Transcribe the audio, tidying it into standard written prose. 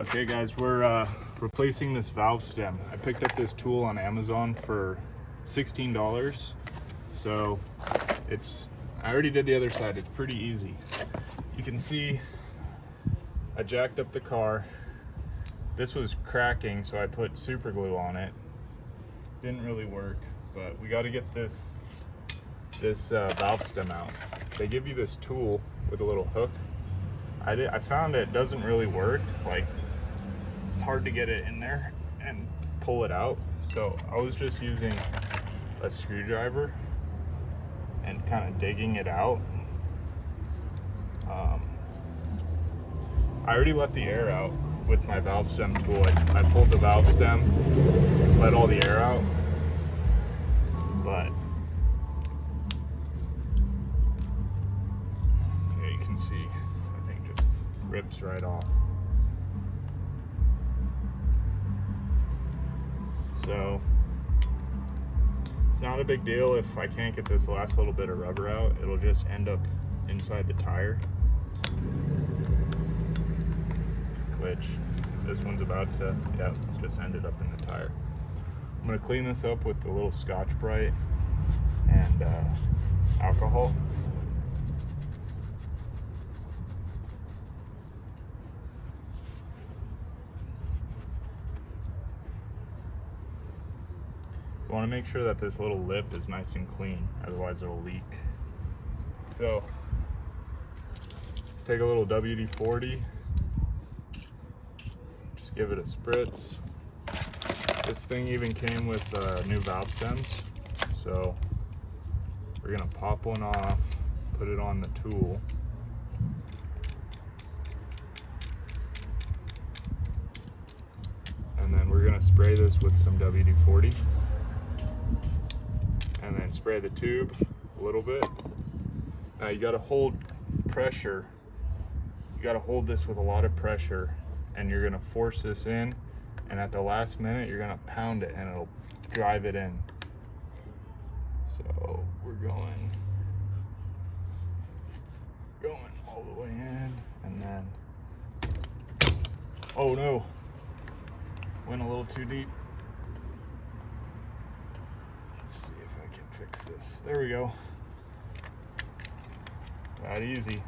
Okay guys, we're replacing this valve stem. I picked up this tool on Amazon for $16. So I already did the other side. It's pretty easy. You can see I jacked up the car. This was cracking, so I put super glue on it. Didn't really work, but we got to get this valve stem out. They give you this tool with a little hook. I found it doesn't really work. Like, it's hard to get it in there and pull it out. So I was just using a screwdriver and kind of digging it out. I already let the air out with my valve stem tool. I pulled the valve stem, let all the air out, but yeah, you can see, I think just rips right off. So it's not a big deal if I can't get this last little bit of rubber out. It'll just end up inside the tire, which this one's about to, yeah, just ended up in the tire. I'm gonna clean this up with a little Scotch-Brite and alcohol. You want to make sure that this little lip is nice and clean, otherwise it'll leak. So take a little WD-40, just give it a spritz. This thing even came with new valve stems, so we're gonna pop one off, put it on the tool. And then we're gonna spray this with some WD-40. And then spray the tube a little bit. Now you gotta hold pressure. You gotta hold this with a lot of pressure, and you're gonna force this in, and at the last minute you're gonna pound it and it'll drive it in. So we're going all the way in, and then, oh no, went a little too deep. Let's see if I can fix this. There we go. That easy.